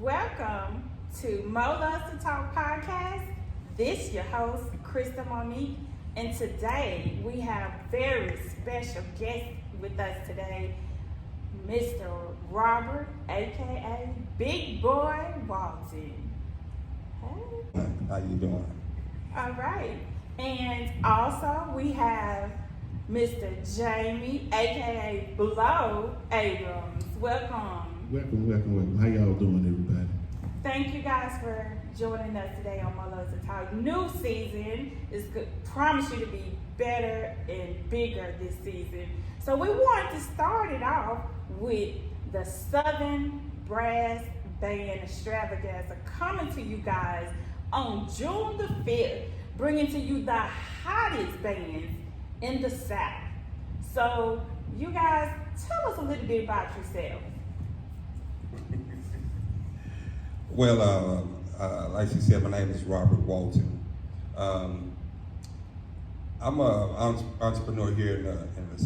Welcome to Mo Loves to Talk podcast. This your host, Krista Monique, and today we have very special guest with us today, Mr. Robert, aka Big Boy Walton. Hey. How you doing? All right, and also we have Mr. Jamie, aka Blow Abrams. Welcome. Welcome. How y'all doing, everybody? Thank you guys for joining us today on My Loves to Talk. New season is good. Promise you to be better and bigger this season. So we wanted to start it off with the Southern Brass Band Extravaganza coming to you guys on June the 5th, bringing to you the hottest bands in the South. So you guys, tell us a little bit about yourselves. Well, like she said, my name is Robert Walton. I'm an entrepreneur here in the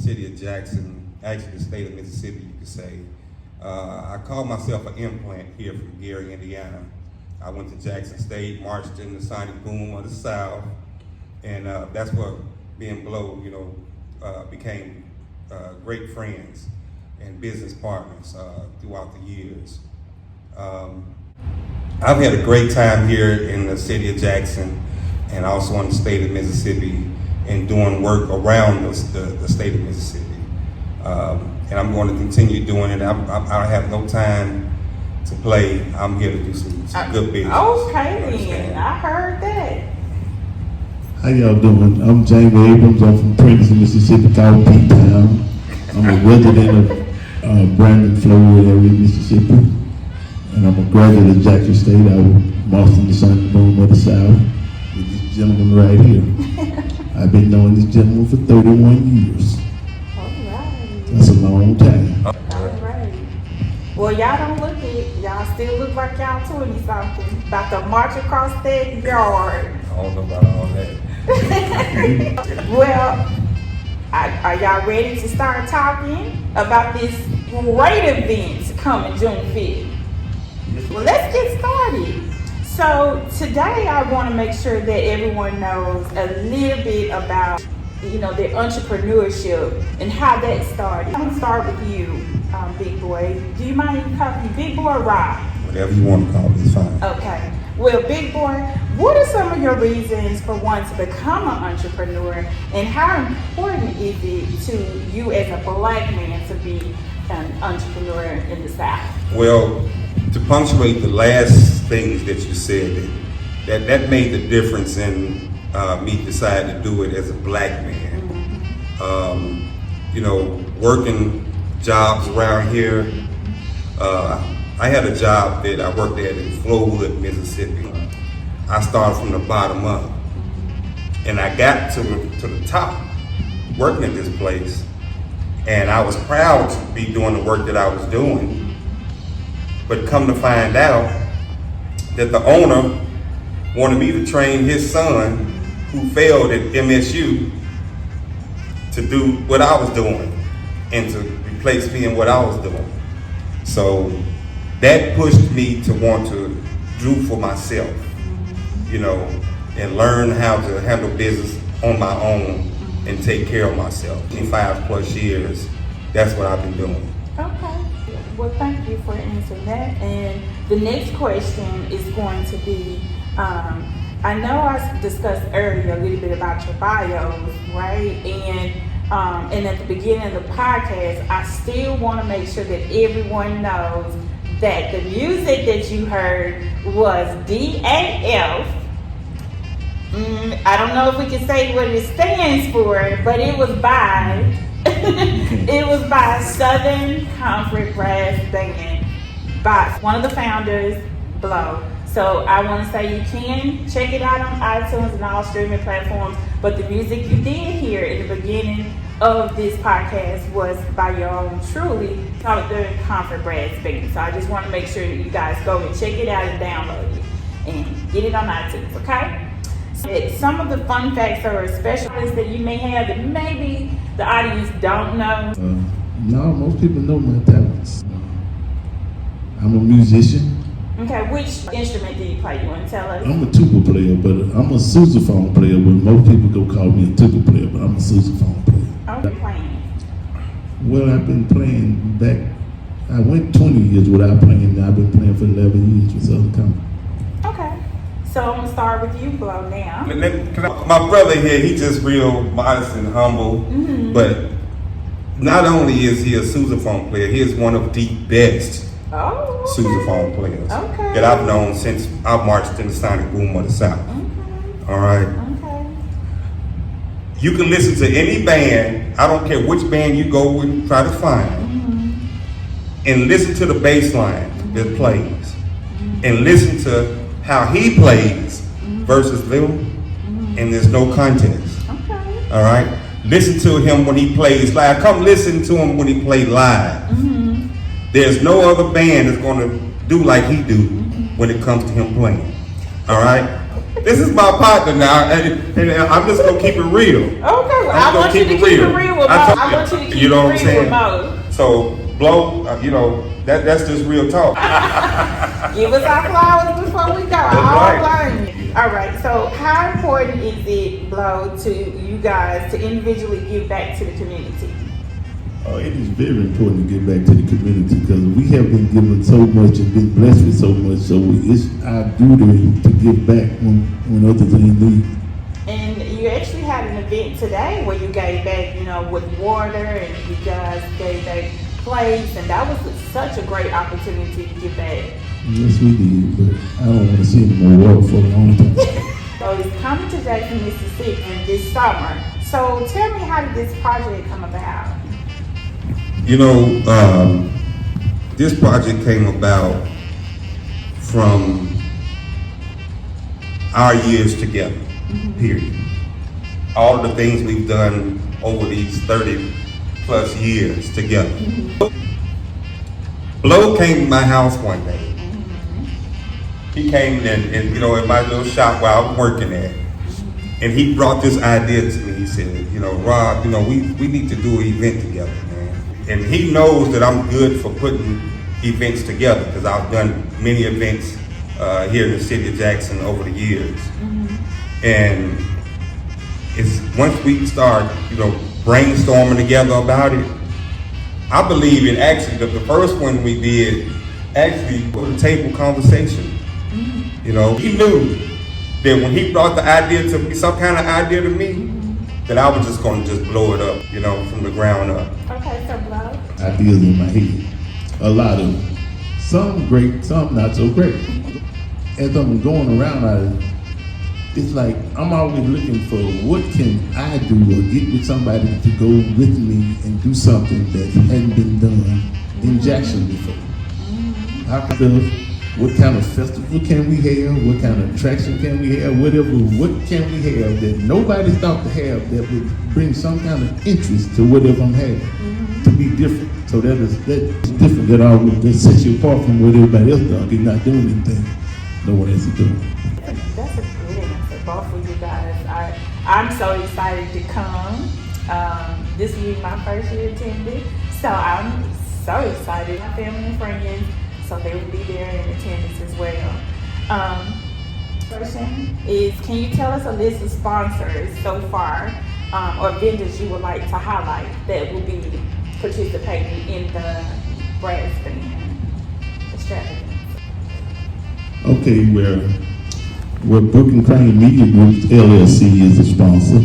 city of Jackson, actually the state of Mississippi, you could say. I call myself an implant here from Gary, Indiana. I went to Jackson State, marched in the sonic boom of the South, and that's what me and Blow, became great friends and business partners throughout the years. I've had a great time here in the city of Jackson and also in the state of Mississippi and doing work around the state of Mississippi. And I'm going to continue doing it. I have no time to play. I'm here to do some good business. Okay then, I heard that. How y'all doing? I'm Jamie Abrams. I'm from Princeton, Mississippi, called P-Town. I'm a resident of Brandon, Florida area, Mississippi. And I'm a graduate of Jackson State. I was marched in the sun boom of the South with this gentleman right here. I've been knowing this gentleman for 31 years. All right. That's a long time. All right. Well, y'all don't look it. Y'all still look like y'all 20 something. About to march across that yard. I don't know about all that. Well, are y'all ready to start talking about this great event coming June 5th? Well, let's get started. So today I want to make sure that everyone knows a little bit about, their entrepreneurship and how that started. I'm going to start with you, Big Boy. Do you mind calling me Big Boy or Rob? Whatever you want to call it, it's fine. Okay. Well, Big Boy, what are some of your reasons for wanting to become an entrepreneur, and how important is it to you as a black man to be an entrepreneur in the South? Well, to punctuate the last things that you said, that made the difference in me deciding to do it as a black man. Working jobs around here. I had a job that I worked at in Flowood, Mississippi. I started from the bottom up, and I got to the top working at this place, and I was proud to be doing the work that I was doing. But come to find out that the owner wanted me to train his son, who failed at MSU, to do what I was doing and to replace me in what I was doing. So that pushed me to want to do for myself, and learn how to handle business on my own and take care of myself. In 5+ years, that's what I've been doing. Okay. Well, thank you for answering that. And the next question is going to be, I know I discussed earlier a little bit about your bios, right? And at the beginning of the podcast, I still want to make sure that everyone knows that the music that you heard was DAF. I don't know if we can say what it stands for, but it was by Southern Comfort Brass Band by one of the founders, Blow. So I want to say you can check it out on iTunes and all streaming platforms, but the music you did hear in the beginning of this podcast was by your own truly Southern Comfort Brass Band. So I just want to make sure that you guys go and check it out and download it and get it on iTunes, okay? Some of the fun facts or specialties that you may have that maybe the audience don't know. No, most people know my talents. I'm a musician. Okay, which instrument do you play? You want to tell us? I'm a tuba player, but I'm a sousaphone player. But most people go call me a tuba player, but I'm a sousaphone player. Oh, you're playing. Well, I've been playing back. I went 20 years without playing. I've been playing for 11 years with Southern Company. Okay. So I'm gonna start with you, Blow, now. My brother here, he just real modest and humble, but not only is he a sousaphone player, he is one of the best Oh, okay. sousaphone players Okay. that I've known since I marched in the Sonic Boom of the South. Okay. All right. Okay. You can listen to any band, I don't care which band you go and try to find, and listen to the bass line that plays, and listen to how he plays versus them, and there's no contest. Okay. All right? Listen to him when he plays live. Come listen to him when he plays live. There's no other band that's going to do like he do when it comes to him playing. All right? This is my partner now, and I'm just going to keep it real. Okay, well, I want you to keep it real with Mo. I want you to keep it real with Mo. So, Blow, that's just real talk. Give us our flowers before we go. right. All right, so how important is it, Blow, to you guys to individually give back to the community? Oh, it is very important to give back to the community because we have been given so much and been blessed with so much. So it's our duty to give back when others are in need. And you actually had an event today where you gave back, with water, and you guys gave back plates, and that was such a great opportunity to give back. Yes, we did, but I don't want to see any more water for a long time. So it's coming today from Mississippi this summer. So tell me, how did this project come about? This project came about from our years together, period. All of the things we've done over these 30 plus years together. Blow came to my house one day. He came in my little shop where I was working at. And he brought this idea to me. He said, Rob, we need to do an event together, man. And he knows that I'm good for putting events together because I've done many events here in the city of Jackson over the years. And it's once we start, brainstorming together about it, I believe it actually, the first one we did actually was a table conversation. He knew that when he brought the idea to me, some kind of idea to me, that I was just going to just blow it up, from the ground up. Okay, so Blow. Ideas in my head, a lot of them. Some great, some not so great. As I'm going around, it's like I'm always looking for what can I do or get with somebody to go with me and do something that hadn't been done in Jackson before. What kind of festival can we have? What kind of attraction can we have? What can we have that nobody thought to have that would bring some kind of interest to whatever I'm having to be different. So that's different. That sets you apart from what everybody else does. You're not doing anything no one else is doing. That's a good answer, both of you guys. I'm so excited to come. This will be my first year attending, so I'm so excited. My family and friends, so they will be there in attendance as well. Question is, can you tell us a list of sponsors so far, or vendors you would like to highlight that will be participating in the Brass Bands Extravaganza? Okay, we're Brooklyn Crane Media Group LLC is a sponsor.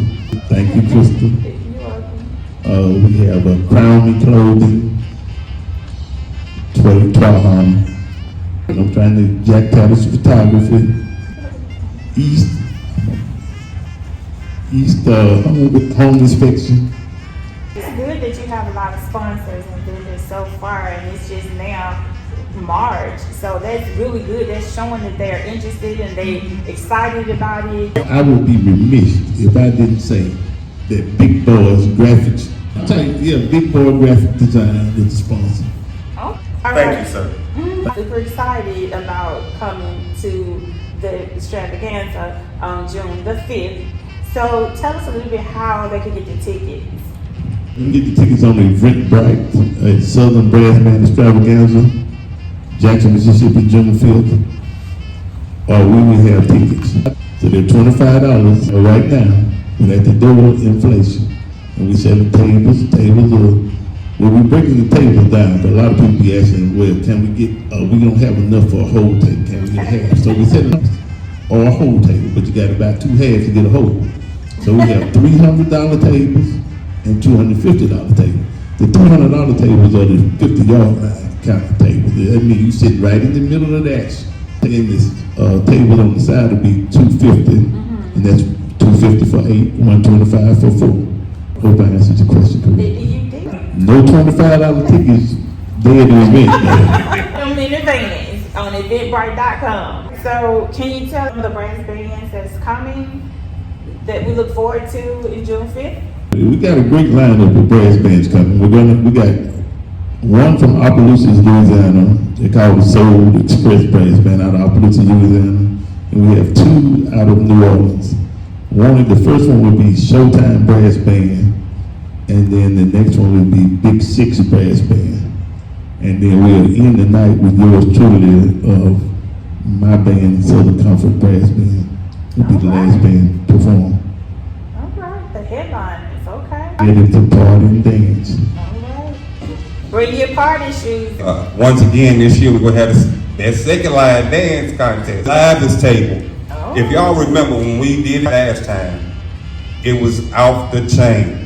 Thank you, Crystal. You're welcome. We have Crown Me Clothing, Twaham. I'm trying to Jack Tavis Photography, East Home Inspection. It's good that you have a lot of sponsors and vendors so far, and it's just now March, so that's really good. That's showing that they're interested and they excited about it. I would be remiss if I didn't say that Big Boys Graphics. I'm telling you, Big Boy Graphic Design is a sponsor. Oh, Thank you, sir. Super excited about coming to the extravaganza on June the 5th. So tell us a little bit how they can get the tickets. You can get the tickets on the Eventbrite at Southern Brass Bands Extravaganza. Jackson, Mississippi, June 5th, or we will have tickets. So they're $25 right now, but at the door, inflation. And we sell the tables well, we're breaking the tables down, but a lot of people be asking, well, can we get, we don't have enough for a whole table, can we get half? So we said, or a whole table, but you got about 2 halves to get a whole. So we have $300 tables and $250 tables. The $300 tables are the 50-yard line kind of tables. That means you sit right in the middle of the action. And this table on the side will be $250, and that's $250 for 8, $125 for 4. Hope I answered your question correctly. You did. No $25 tickets there to event. I'm in advance on eventbrite.com. So can you tell them the brass bands that's coming that we look forward to in June 5th? We got a great lineup of brass bands coming. We got one from Opelousas, Louisiana. They call it Soul Express Brass Band out of Opelousas, Louisiana. And we have 2 out of New Orleans. The first one would be Showtime Brass Band, and then the next one would be Big Six Brass Band. And then we'll end the night with yours truly of my band, Southern Comfort Brass Band. It'll be the last band perform. All right, the headliners, okay. Ready to party and dance. All right. Bring your party shoes. Once again, this year we're gonna have that second line dance contest. Live this table. Oh. If y'all remember when we did it last time, it was off the chain.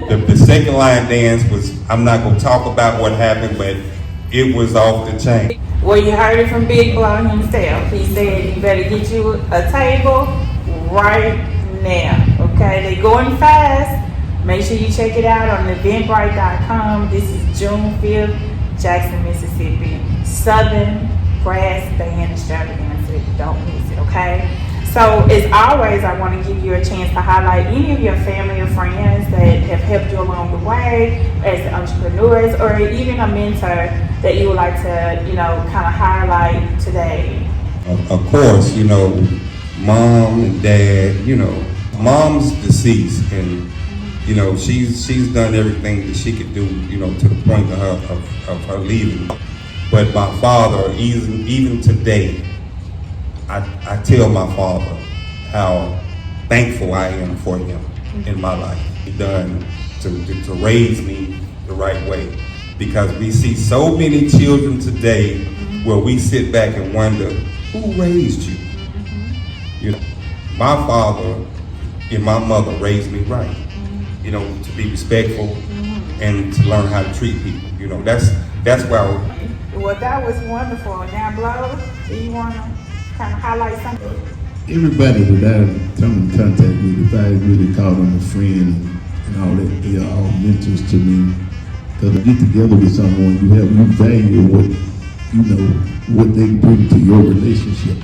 The second line dance was, I'm not gonna talk about what happened, but it was off the chain. Well, you heard it from Bilbrew himself. He said you better get you a table right now. Okay, they going fast. Make sure you check it out on eventbrite.com. This is June 5th, Jackson, Mississippi. Southern Brass Band Extravaganza. Don't miss it, okay? So, as always, I want to give you a chance to highlight any of your family or friends that have helped you along the way as entrepreneurs, or even a mentor that you would like to, kind of highlight today. Of course, mom and dad, mom's deceased, and she's done everything that she could do, to the point of her leaving. But my father, even today, I tell my father how thankful I am for him in my life. He done to raise me the right way, because we see so many children today where we sit back and wonder, who raised you? My father and my mother raised me right. To be respectful and to learn how to treat people. That's why. Well, that was wonderful. Now, Blow, do you want to kind of highlight something? Everybody that I come in contact with, if I really call them a friend and all that, they are all mentors to me. Because to get together with someone, you value what they bring to your relationship.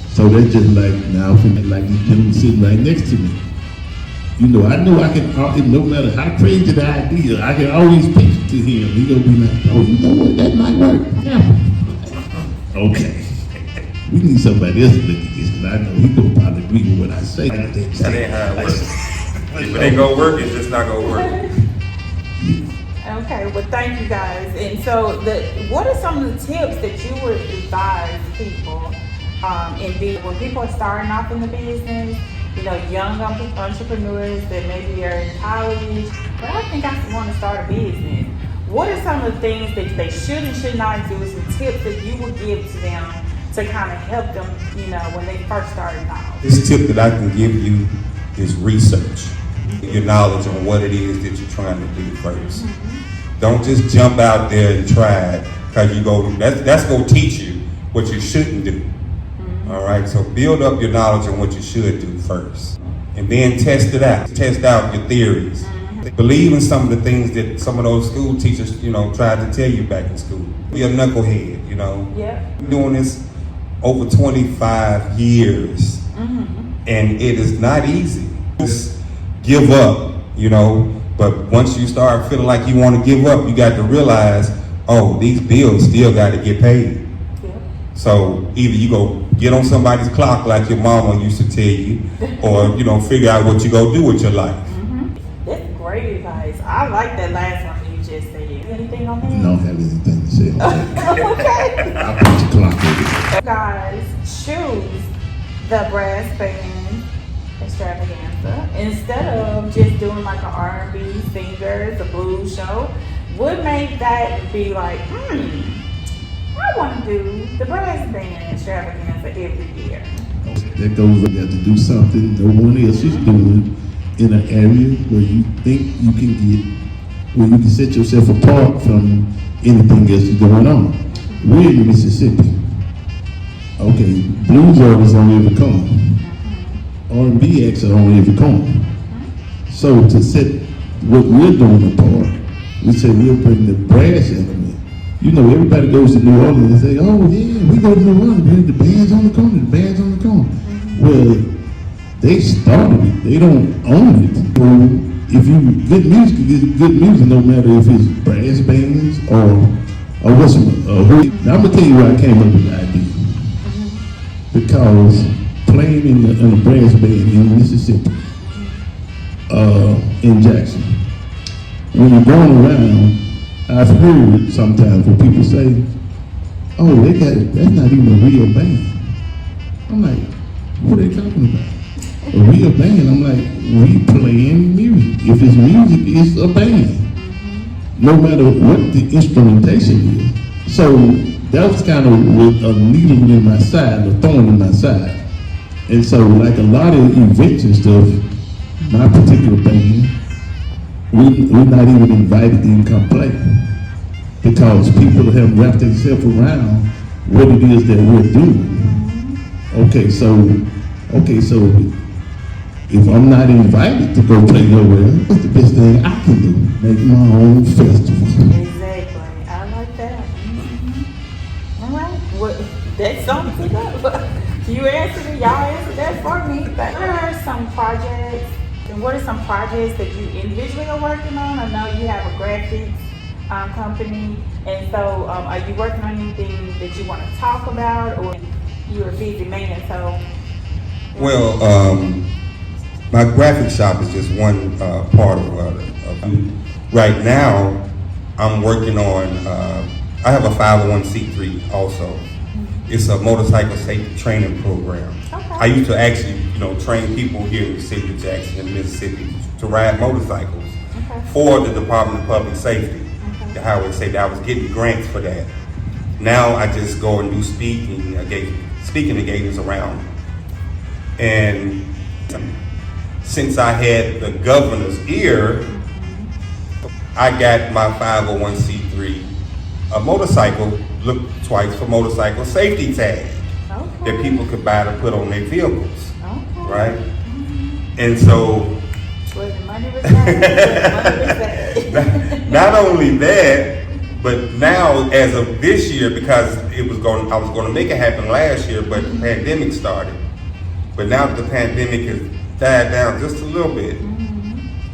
So that's just like now, like this gentleman sitting right next to me. I know I can, no matter how crazy the idea, I can always pitch it to him. He gonna be like, oh, you know what, that might work. Yeah. Okay. We need somebody else to look at this, because I know he gonna probably agree with what I say. That ain't how it works. If it ain't gonna work, it's just not gonna work. Okay, well, thank you guys. And so, what are some of the tips that you would advise people when people are starting off in the business? Young entrepreneurs that maybe are in college, but I think I want to start a business. What are some of the things that they should and should not do? Some tips that you would give to them to kind of help them, when they first started off? This tip that I can give you is research your knowledge on what it is that you're trying to do first. Don't just jump out there and try it, because that's going to teach you what you shouldn't do. All right, so build up your knowledge on what you should do first, and then test it out. Test out your theories. Believe in some of the things that some of those school teachers, tried to tell you back in school. Be a knucklehead, Yeah. I'm doing this over 25 years, and it is not easy. Just give up, but once you start feeling like you want to give up, you got to realize, oh, these bills still got to get paid. Yeah. So either you go get on somebody's clock like your mama used to tell you, or figure out what you gonna do with your life. That's great advice. I like that last one you just said. Anything on I that? don't have anything to say on that. Okay. I'll put your clock over there. Guys, choose the Brass Bands Extravaganza instead of just doing like an R&B singers, a blues show. What made that be like, I want to do the Brass Band Extravaganza every year? That goes, you have to do something no one else is doing in an area where you think you can get, where you can set yourself apart from anything else that's going on. We're in Mississippi. Okay, blues artists on every corner. R&B acts are on every corner. So to set what we're doing apart, we say we'll bring the brass element. You know, everybody goes to New Orleans and say, oh yeah, we go to New Orleans, the band's on the corner, the band's on the corner. Well, they started it, they don't own it. So if you, good music is good music no matter if it's brass bands or what's who. Now I'm gonna tell you where I came up with the idea. Because playing in a brass band in Mississippi, in Jackson, when you're going around, I've heard sometimes when people say, oh, that's not even a real band. I'm like, what are they talking about? A real band? I'm like, we playing music. If it's music, it's a band. No matter what the instrumentation is. So that was kind of with a needle in my side, a thorn in my side. And so like a lot of events and stuff, my particular band, we're not even invited to come play because people have wrapped themselves around what it is that we're doing. Okay, so if I'm not invited to go play nowhere, what's the best thing I can do? Make my own festival. Exactly. I like that. All right. Well, that's something to know. You answered it. Y'all answered that for me. But what are some projects? And what are some projects that you individually are working on? I know you have a graphics company, and so are you working on anything that you want to talk about, or you're a busy man? So, Well, my graphic shop is just one part of right now, I'm working on, I have a 501c3 also. It's a motorcycle safety training program. okay. I used to actually, train people here in the city of Jackson in Mississippi to ride motorcycles Okay. for the Department of Public Safety, Okay. the highway safety. I was getting grants for that. Now I just go and do speaking engagements around. And since I had the governor's ear, I got my 501c3, a motorcycle, look twice for motorcycle safety tag that people could buy to put on their vehicles, right? And so, Well, the money was made. not only that, but now as of this year, because I was going to make it happen last year, but the pandemic started. But now that the pandemic has died down just a little bit,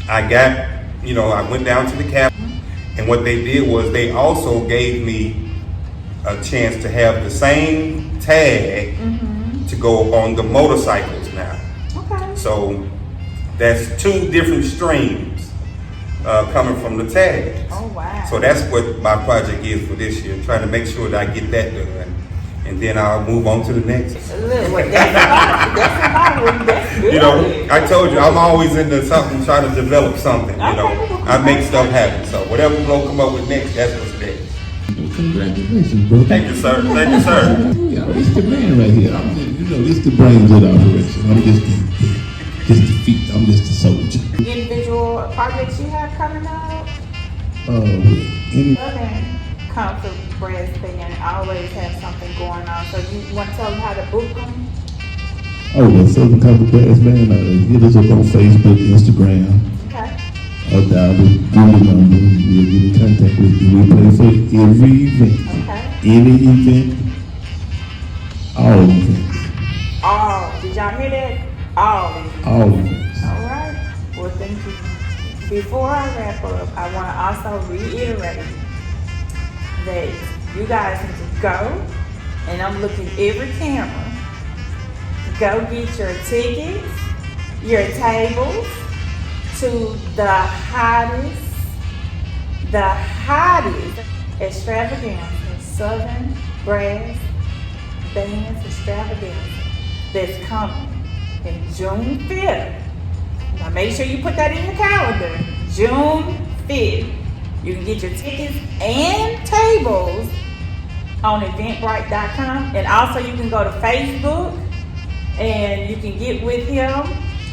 I went down to the cap, and what they did was they also gave me a chance to have the same tag to go on the motorcycles now. Okay. So that's two different streams coming from the tags. Oh, wow. So that's what my project is for this year, trying to make sure that I get that done. And then I'll move on to the next. That's a lot. That's good. I told you, I'm always into something, trying to develop something, I make stuff happen. So whatever Flo come up with next, that's what's next. Congratulations, bro. Thank you, sir. Thank you, sir. This the man right here. This the brains of the operation. I'm just the feet. I'm just the soldier. Individual projects you have coming up? Okay. Come to Brass Band, always have something going on. So you want to tell them how to book them? Well, Southern Couple Brass Band, hit us up on Facebook, Instagram. Okay. Or dial the Google number. We'll get in contact with you. We play for every event. Okay. Any event. All events. All. Did y'all hear that? All. All events. All right. Well, thank you. Before I wrap up, I want to also reiterate that you guys need to go, and I'm looking every camera, go get your tickets, your tables to the hottest the hottest extravaganza, Southern Brass Bands Extravaganza, that's coming in June 5th. Now make sure you put that in your calendar. June 5th. You can get your tickets and tables on eventbrite.com, and also you can go to Facebook and you can get with him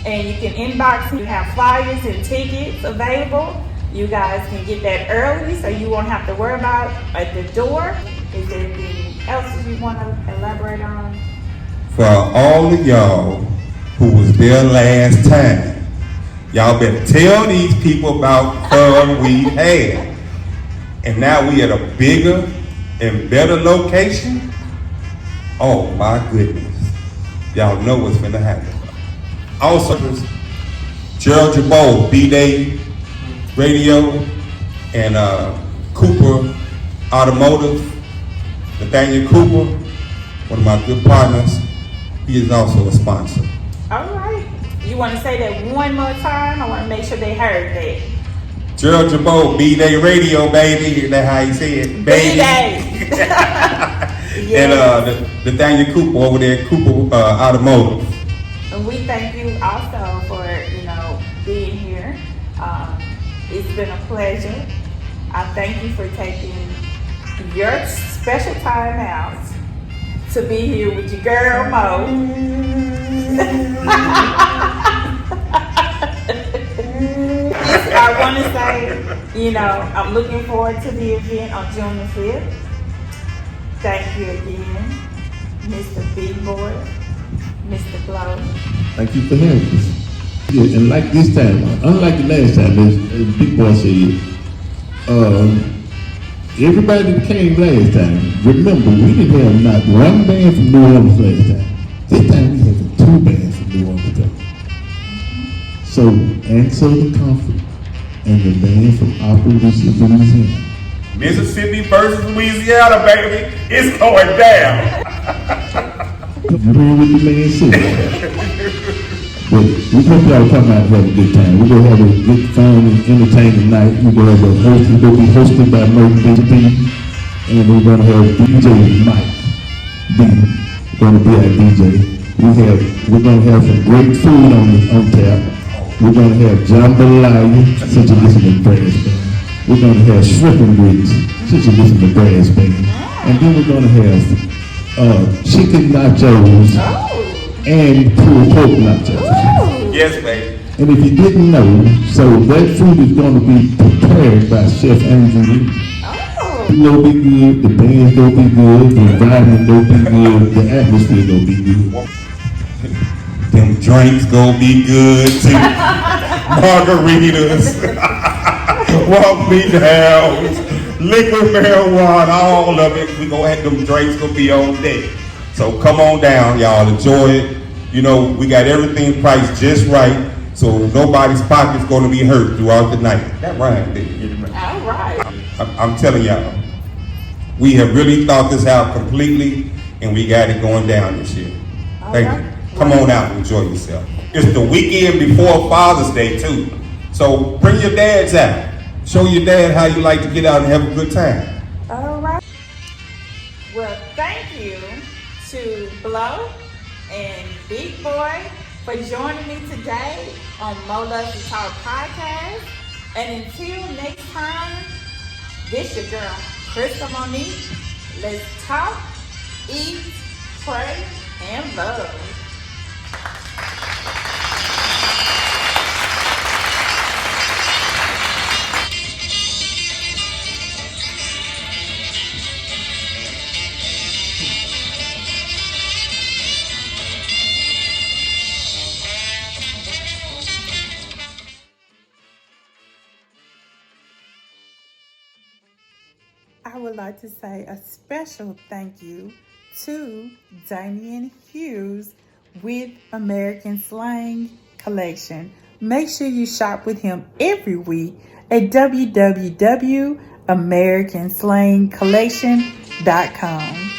and you can inbox him. You have flyers and tickets available. You guys can get that early so you won't have to worry about at the door. Is there anything else that you want to elaborate on? For all of y'all who was there last time, y'all better tell these people about fun we had. And now we at a bigger and better location. Oh my goodness. Y'all know what's finna happen. Also, Gerald Jabot, B-Day Radio, and Cooper Automotive, Nathaniel Cooper, one of my good partners. He is also a sponsor. All right. You want to say that one more time? I want to make sure they heard that. Gerald Jabot, B-Day Radio, baby. That's how you say it, baby. B-Day. Yes. And Nathaniel Cooper over there at Cooper Automotive. And we thank you also for, being here. It's been a pleasure. I thank you for taking your special time out to be here with your girl Mo. I want to say, I'm looking forward to the event on June the 5th. Thank you again, Mr. Bilbrew, Mr. Blow. Thank you for having us. Yeah, and like this time, unlike the last time, as Big Boy said, everybody that came last time, remember, we didn't have not one band from New Orleans last time. This time we have 2 bands from New Orleans. So, Ansel the Comfort and the band from Operations, Louisiana. Mississippi versus Louisiana, baby. It's going down. You heard what the man said. But we hope y'all come out and have a good time. We're gonna have a good, fun, and entertaining night. We're gonna be hosted by Monique and we're gonna have DJ Mike B. Gonna be our DJ. We're gonna have some great food on tap. We're gonna have jambalaya, since you listen to Brass Band. We're gonna have shrimp and grits, since you listen to Brass Band. And then we're gonna have chicken nachos and pulled pork nachos. Yes, baby. And if you didn't know, so that food is going to be prepared by Chef Andrew Lee. It's going to be good, the band's going to be good, the environment going to be good, the atmosphere going to be good. Them drinks gonna be good too. Margaritas, walk me down, liquor, marijuana, all of it. We gonna have them drinks gonna be on deck. So come on down, y'all, enjoy it. We got everything priced just right, so nobody's pocket's gonna be hurt throughout the night. That rhyme, didn't it? All right. I'm telling y'all, we have really thought this out completely, and we got it going down this year. Thank you. Come on out and enjoy yourself. It's the weekend before Father's Day too, so bring your dads out. Show your dad how you like to get out and have a good time. All right. Well, thank you to Blow and Big Boy for joining me today on Mo Loves to Talk podcast. And until next time, this your girl, Crystal Monique. Let's talk, eat, pray, and love. I would like to say a special thank you to Damian Hughes with American Slang Collection. Make sure you shop with him every week at www.americanslangcollection.com.